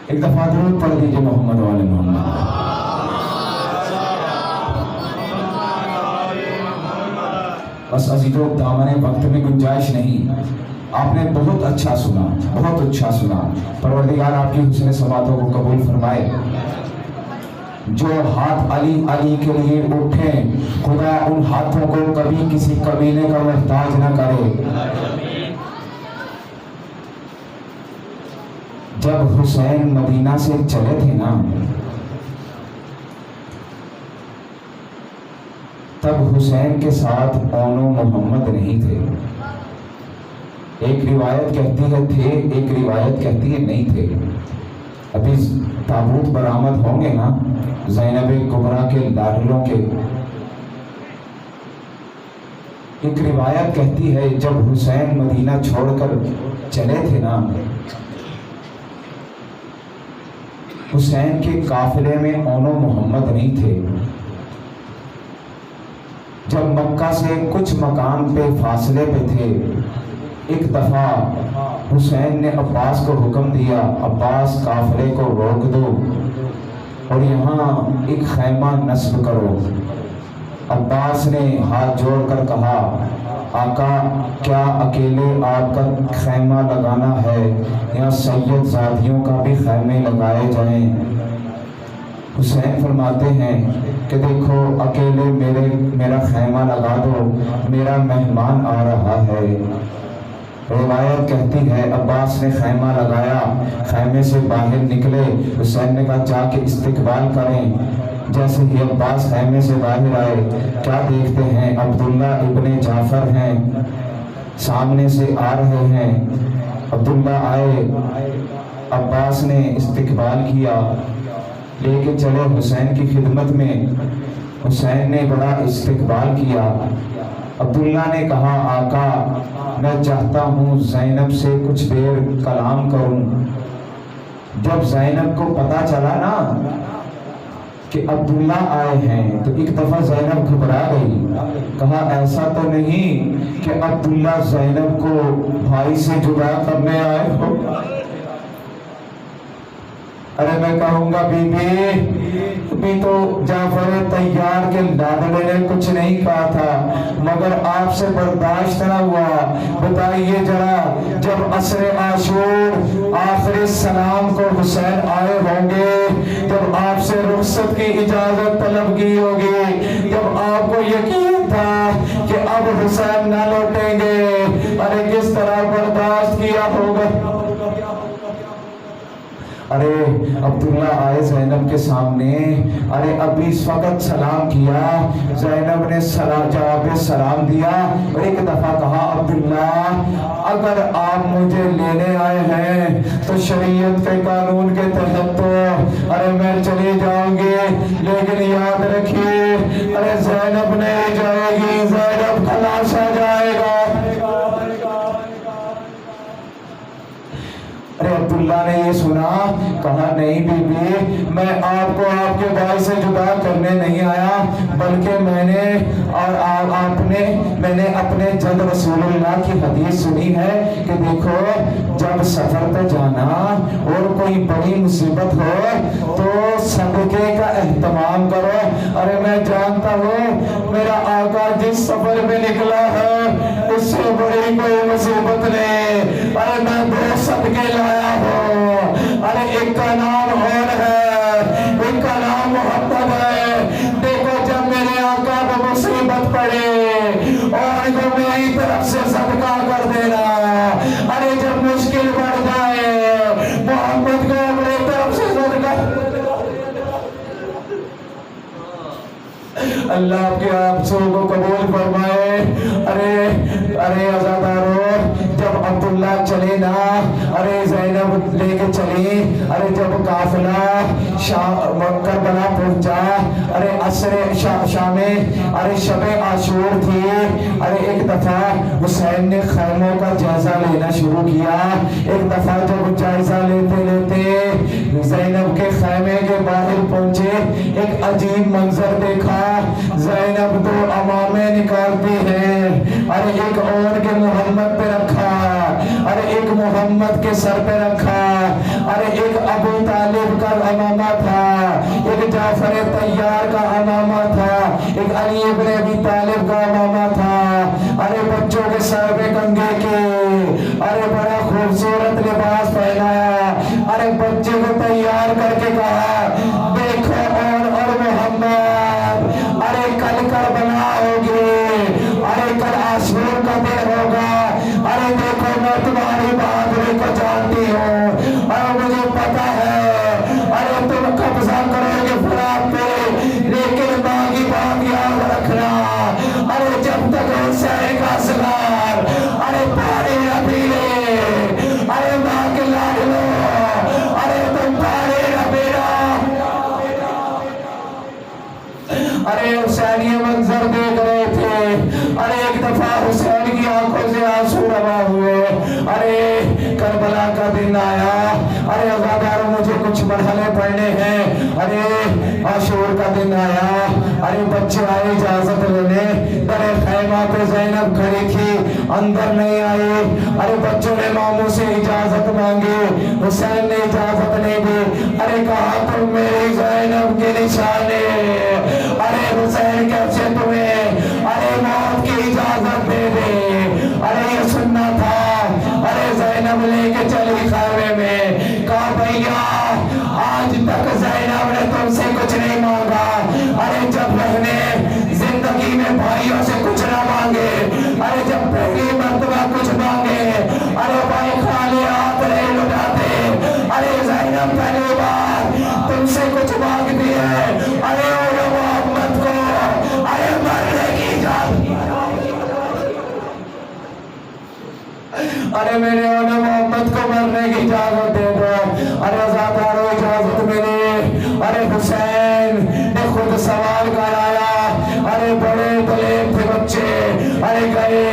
ایک دفعہ درود پڑھ دیجئے محمد والے محمد۔ بس عزیزو دامن وقت میں گنجائش نہیں، آپ نے بہت اچھا سنا، بہت اچھا سنا، پروردگار آپ کی حسن سماعتوں کو قبول فرمائے۔ جو ہاتھ علی علی کے لیے اٹھیں، خدا ان ہاتھوں کو کبھی کسی قبیلے کا محتاج نہ کرے۔ جب حسین مدینہ سے چلے تھے نا، تب حسین کے ساتھ اون و محمد نہیں تھے۔ ایک روایت کہتی ہے تھے، ایک روایت کہتی ہے نہیں تھے۔ ابھی تابوت برآمد ہوں گے نا زینب کبریٰ کے لاڈلوں کے، ایک روایت کہتی ہے جب حسین مدینہ چھوڑ کر چلے تھے نا، حسین کے قافلے میں اون و محمد نہیں تھے۔ جب مکہ سے کچھ مقام پہ فاصلے پہ تھے، ایک دفعہ حسین نے عباس کو حکم دیا، عباس قافلے کو روک دو اور یہاں ایک خیمہ نصب کرو۔ عباس نے ہاتھ جوڑ کر کہا، آقا کیا اکیلے آپ کا خیمہ لگانا ہے یا سید زادیوں کا بھی خیمے لگائے جائیں؟ حسین فرماتے ہیں کہ دیکھو اکیلے میرا خیمہ لگا دو، میرا مہمان آ رہا ہے۔ روایت کہتی ہے عباس نے خیمہ لگایا، خیمے سے باہر نکلے، حسین نے کہا جا کے استقبال کریں۔ جیسے ہی عباس خیمے سے باہر آئے، کیا دیکھتے ہیں عبداللہ ابن جعفر ہیں، سامنے سے آ رہے ہیں۔ عبداللہ آئے، عباس نے استقبال کیا، لے کے چلے حسین کی خدمت میں۔ حسین نے بڑا استقبال کیا۔ عبداللہ نے کہا آقا میں چاہتا ہوں زینب سے کچھ دیر کلام کروں۔ جب زینب کو پتا چلا نا کہ عبداللہ آئے ہیں تو ایک دفعہ زینب گھبرا گئی، کہا ایسا تو نہیں کہ عبداللہ زینب کو بھائی سے جدا کرنے آئے ہو؟ ارے میں کہوں گا بی بی تو جعفر طیار کے لاڈلے نے کچھ نہیں کہا تھا مگر آپ سے برداشت نہ ہوا۔ بتائیے ذرا جب عصر عاشور آخر سلام کو حسین آئے ہوں گے، جب آپ سے رخصت کی اجازت طلب کی ہوگی، جب آپ کو یقین تھا کہ اب حسین نہ لوٹیں گے، ارے کس طرح برداشت کیا ہوگا؟ ارے عبداللہ آئے زینب کے سامنے، ارے ابھی اس وقت سلام کیا، زینب نے جواب سلام دیا اور ایک دفعہ کہا عبداللہ اگر آپ مجھے لینے آئے ہیں تو شریعت کے قانون کے تحت تو ارے میں چلی جاؤں گی، لیکن یاد رکھیے ارے زینب نہیں جائے گی، زینب خلاصہ جائے گا۔ ارے عبداللہ نے یہ سنا، کہا نہیں بی بی میں آپ کو آپ کے بھائی سے جدا کرنے نہیں آیا، بلکہ میں نے اپنے جد رسول اللہ کی حدیث سنی ہے کہ دیکھو جب سفر پہ جانا اور کوئی بڑی مصیبت ہو تو صدقے کا اہتمام کرو۔ ارے میں جانتا ہوں میرا آقا جس سفر پہ نکلا ہے اس سے بڑی کوئی مصیبت نہیں، ارے میں دو صدقے لایا ہوں، ارے ایک کا نام اور ہے، ایک کا نام محمد ہے۔ دیکھو جب میرے آقا کو مصیبت پڑے और इनको मेरी तरफ से सदका कर देना। अरे जब मुश्किल बढ़ जाए मोहम्मद को अपनी तरफ से सदका। अल्लाह आपके आप सबको कबूल फरमाए। अरे अज़ादारों, जब अब्दुल्ला चले ना, अरे ज़ैनब लेके चली, अरे जब काफिला करबला पहुंचा, अरे असरे शामे, अरे शबे आशूर थी, अरे एक दफा हुसैन ने खैमों का जायजा लेना शुरू किया। एक दफा जब जायजा लेते लेते ज़ैनब के खैमे के बाहर पहुंचे, एक अजीब मंजर देखा। ज़ैनब तो अमामे निकालती है, अरे एक और के मोहम्मद पे रखा, अरे एक मोहम्मद के सर पे रखा, अरे एक अबू तालिब का अमामा था, एक जाफर तैयार का अमामा था, एक अली इब्न अबी तालिब का अमामा था। अरे बच्चों के सर पे कंघे के, अरे बड़ा खूबसूरत लिबास पहनाया। अरे बच्चे को तैयार करके कहा, देखो और मोहम्मद, अरे कल करबला होगी, अरे कल आशूर का दिन होगा। अरे देखो मैं तुम्हारी बहादुरी को जानती हूँ और मुझे पता है, अरे तुम कब्जा करोगे फरात पे, लेकिन माँ की बात याद रखना। अरे जब तक हुसैन का सलार, अरे पारे रबीले, अरे माँ के लाडलो, अरे तुम पारे रबीला। अरे हुसैन ये मंजर देख रहे थे। अरे एक दफा हुसैन की आंखों से आंसू रवा हुए। अरे करबला का दिन आया। अरे अज़ादारों, मुझे कुछ मरहले पढ़ने हैं। अरे आशूर का दिन आया। अरे बच्चे आए इजाजत लेने, अरे खैमा पे ज़ैनब खड़ी थी, अंदर नहीं आई। अरे बच्चों ने मामू से इजाजत मांगी, हुसैन ने इजाजत नहीं दी। अरे कहा तुम मेरी ज़ैनब के निशाने, अरे हुसैन कैसे तुम्हें अरे मौत की इजाजत दे दे। अरे ये सुनना था। अरे ज़ैनब लेके चली खैमे में, कहा भैया आज तक ज़ैनब ने तुमसे कुछ नहीं मांगा। अरे जब बहने जिंदगी में भाइयों से कुछ ना मांगे, अरे जब पहली मर्तबा कुछ मांगे, अरे भाई खाली हाथ नहीं लुटाते। अरे ज़ैनब पहली बार तुमसे कुछ मांगती है, अरे मोहम्मद को अरे मरने की इजाजत, अरे मेरे मोहम्मद को मरने की इजाजत दे दो। अरे अज़ादारों, इजाजत मिली। अरे हुसैन ने खुद सवाल कराया। अरे बड़े दलेर थे बच्चे। अरे गए,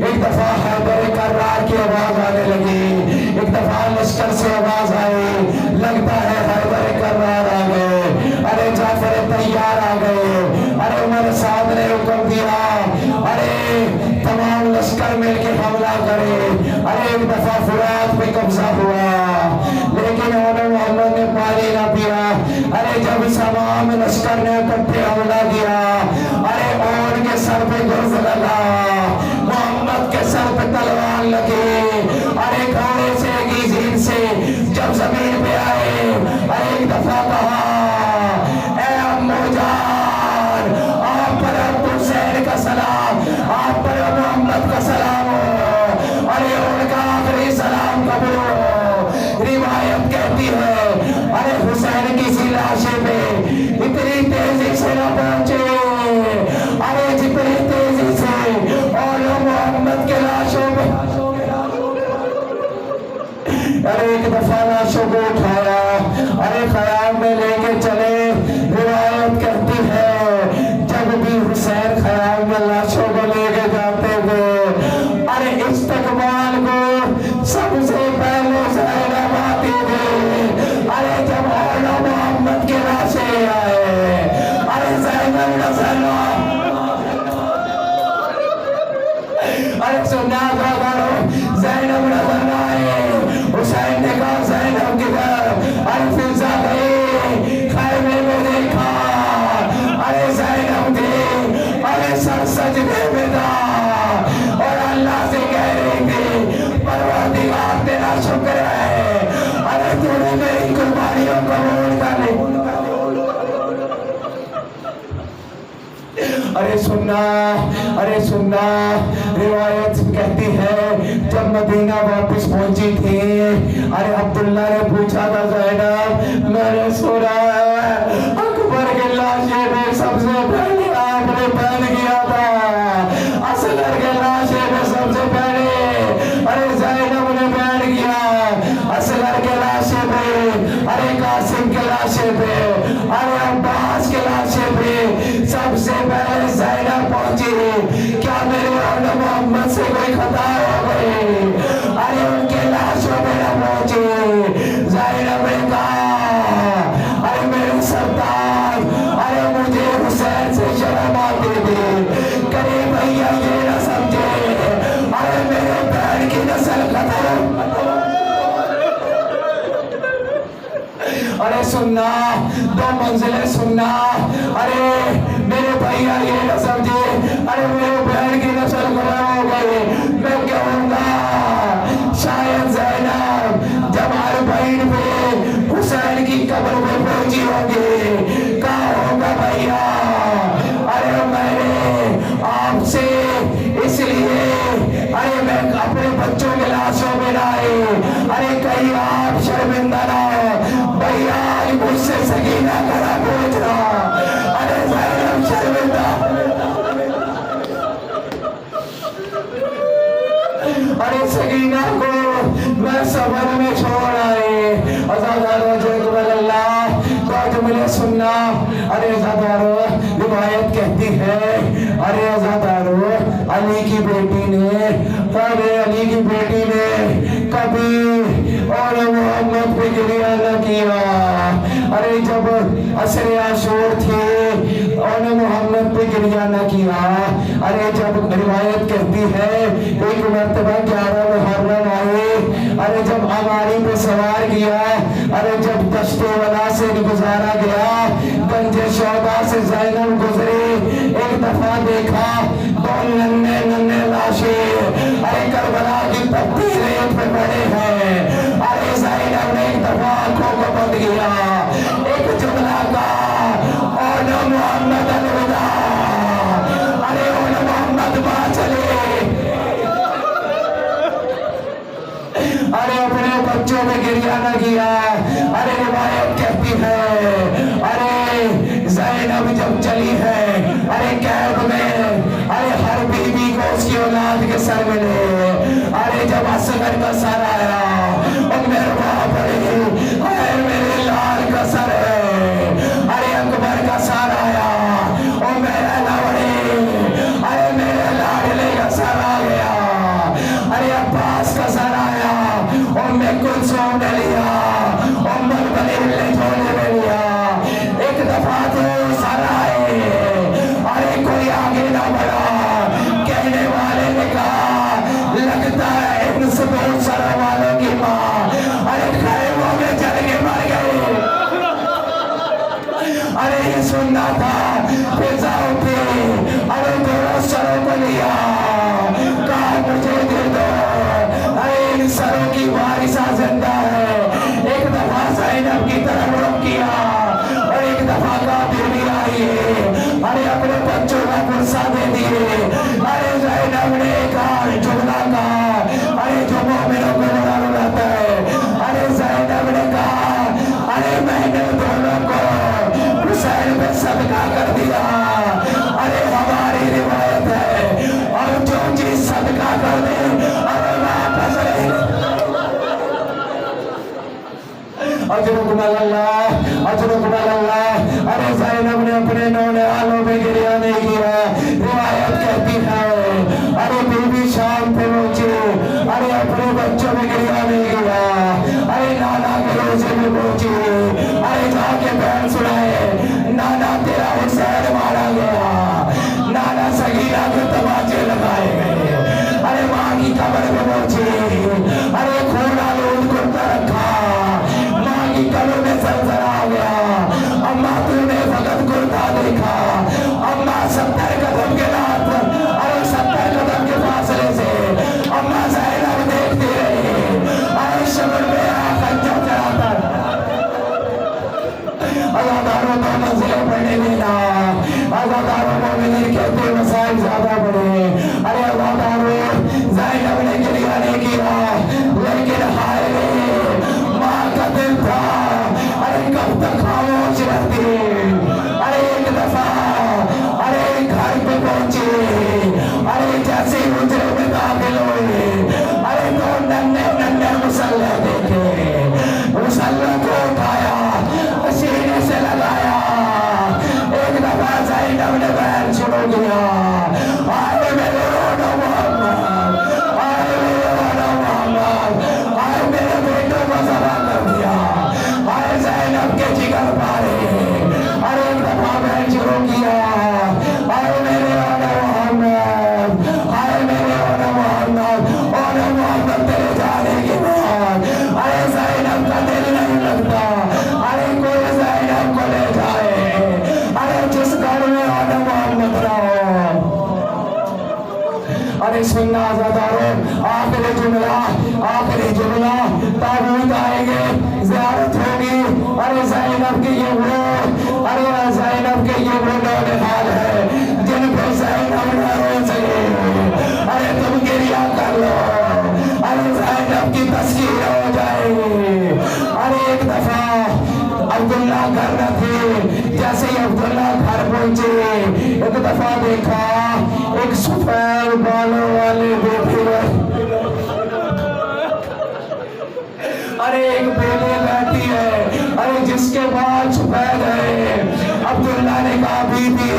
एक दफा हैदर कर्रार की आवाज आने लगी, एक दफा लश्कर से आवाज आई, लगता है हैदर कर्रार आ गए। अरे जाफर तैयार आ गए। अरे उमर साहब ने हुक्म दिया, अरे तमाम लश्कर मिलकर हमला करे। अरे एक दफा फुरात पे कब्जा हुआ, लेकिन मोहम्मद ने पानी ना पिया। अरे जब तमाम लश्कर ने इकट्ठे हमला किया, अरे और के सर पे गुर्ज लगा, मोहम्मद के सर पे तलवार लगी। अरे घोड़े से की जीन से जब जमीन पे आए, अरे एक दफा कहा, ए अम्मो जान, आप पर हुसैन का सलाम, आप पर मोहम्मद का सलाम हो। अरे उनका आखिरी सलाम कबूल हो। रिवायत कहती है, अरे हुसैन की सी लाशे पे इतनी तेजी से न पहुंचे, अरे जितनी तेजी से और मोहम्मद के लाशों पे, अरे एक दफा लाशों को उठाया, अरे ख़याम में लेके चले। रिवायत कहती है जब भी हुसैन ख़याम में लाशों को लेके जाते थे, अरे इस्तकबाल को सबसे पहले ज़ैनब आती थी। अरे जब मोहम्मद के लाशें आए, अरे ज़ैनब नज़र, अरे सुनना ज़ैनब नज़र आए। हुसैन ने कहा ज़ैनब किधर? अरे फिजा गई, खैमे में देखा, अरे ज़ैनब थी, अरे सर सजदे में था और अल्लाह से कह रही थी, परवरदिगार तेरा शुक्र है, अरे तूने मेरी कुर्बानियों को कबूल कर ली। अरे सुनना, अरे सुन सुनना, रिवायत कहती है जब मदीना वापस पहुंची थी, अरे अब्दुल्ला ने पूछा था ज़ैनब, मैंने सुना अकबर के लाशे में सबसे पहले आपने पहन किया था, असगर के लाशे में सबसे पहले अरे ज़ैनब ने पहन किया, असगर के लाशे पे, अरे कासिम के लाशे पे, अरे अब्बास के लाशे पे सबसे पहले ज़ैनब पहुंची। क्या मेरे और मोहम्मद से कोई खता हो गई? अरे उनके लाशों में न पहुंची। ज़ैनब ने कहा, अरे मेरे सरदार, अरे मुझे हुसैन से शर्म आती थी, करीब भैया ये न समझे, अरे मेरे बहन की नस्ल खत्म। अरे सुनना, दो मंजिलें सुनना, अरे मेरे भैया ये न समझे, अरे मेरे बहन की नस्ल खत्म हो गई। मैं कहूँगा शायद ज़ैनब जब हर बहन पे हुसैन की कब्र पे पहुंची होगी, कहा होगा भैया, अरे मैंने आपसे इसलिए, अरे मैं अपने बच्चों के लाशों में लाए, अरे कहीं आप शर्मिंदा ना हो भैया, मुझसे सकीना करा पूछ रहा, अरे ज़ैनब शर्मिंदा, अरे सकीना को मैं सबर में छोड़ आए। अज़ादारों जो अल्लाह तो मिले सुनना, अरे अज़ादारों रिवायत कहती है, अरे अज़ादारों अली की बेटी ने, अरे अली की बेटी ने कभी और मोहम्मद पे गिरिया न किया। अरे जब असरे आशूर थी और मोहम्मद पे गिरिया न किया। अरे जब रिवायत कहती है एक मर्तबा 11 मुहर्रम आए, अरे जब अमारी पे सवार किया, अरे जब दश्ते वला से गुजारा गया, गंजे शौदा से ज़ैनब गुजरी, एक दफा देखा दो नन्हे नन्हे लाशें, अरे करबला की पत्ती रेत पे पड़े हैं। अरे ज़ैनब ने एक दफा आंखों को बंद किया, एक जुमला कहा, ओ न मोहम्मद अलविदा, अरे ओ न मोहम्मद मां चले। अरे अपने बच्चों में गिरिया न किया। अरे रिवायत कहती है, अरे ज़ैनब जब चली है, अरे कैद में, अरे हर बीवी को उसकी औलाद के सर मिले। अरे जब असगर का सर आया, और मेरे बाप मेरे लाल का सर है, अरे अकबर का सर आया, और मेरा लावड़े, अरे मेरे लाडले का सर आ गया, अरे अब्बास का सर आया, और मैं कुलसूम ने लिया, और मलबले ने झोले में लिया। एक दफा तो सर आए, अरे कोई आगे ना बढ़ा, कहने वाले ने कहा लगता है इन सब सर वालों की माँ, अरे खैमों में चल के मर गए। अरे ये सुनना था, फिजा उठी, अरे दोनों सरों को लिया, कहा मुझे दे दो, अरे इन सरों की वारिसा जिंदा है। एक दफा ज़ैनब की तरफ रुख किया, और एक दफा काबिल भी आई, अरे अपने बच्चों का गुस्सा दे दिए। अरे ज़ैनब ने कहा जुमला कहा, अरे जो मोमिनों को बुरा बनाता है। अरे ज़ैनब ने कहा, अरे मैंने दोनों को हुसैन पे सदका कर दिया। अरे हमारी रिवायत है, और जो चीज सदका कर दे अरे वापस अजरुकुमल्लाह। अरे ज़ैनब ने अपने नौने आलों में गिरिया नहीं किया। रिवायत कहती है, अरे बीबी शाम पे पहुंची, अरे अपने बच्चों में गिरिया नहीं किया। अरे नाना के रोजे में पहुंची, अरे जाके बहन सुनाए, नाना तेरा हुसैन जैसे हुजरे में दाखिल हुए, अरे दो नन्हे नन्हे मुसल्ले देखे, मुसल्ले को उठाया, सीने से लगाया, एक दफा ज़ैनब ने बैर शुरू किया, आए मेरे रोनो मोहम्मद, आए मेरे रोनो मोहम्मद, आए मेरे बेटों को ज़बा कर दिया, आए ज़ैनब के जिगर पारे, अरे एक दफा बैर शुरू किया, आए मेरे रोनो मोहम्मद, आए मेरे रोनो मोहम्मद तेरे जाने के बाद, अरे ज़ैनब का दिल नहीं लगता, अरे कोई ज़ैनब को ले जाए, अरे जिस घर में रोनो मोहम्मद रहो। अरे सुनना ज़ादारों, आखिरी जुमला, ताबूत आएंगे, ज़ियारत होगी, अरे ज़ैनब के ये वो, अरे ज़ैनब के ये वो हाल है जिन पे ज़ैनब न रो सके, अरे तुम गिरिया कर लो, अरे ज़ैनब की तस्वीर हो जाएगी। अरे एक दफा अब्दुल्ला घर न थे, जैसे ही अब्दुल्ला घर पहुंचे, एक दफा देखा एक सफेद बालों वाली बेटी, अरे एक बेटी बैठी है, अरे जिसके बाल सफेद है। अब्दुल्ला ने कहा बीबी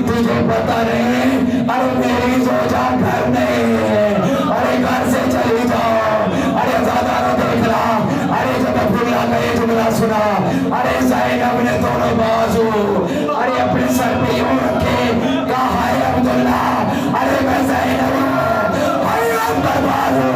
तुझे पता नहीं, अरे मेरी जोजा घर नहीं है, अरे घर से चली जाओ। अरे ज़्यादा न देखना, अरे जब अब्दुल्ला का ये जुमला सुना, अरे ज़ैनब ने दोनों बाजू अरे अपने सर पे यूं रखे, कहा हाय अब्दुल्ला, अरे मैं ज़ैनब हूं, हाय बर्बाद हो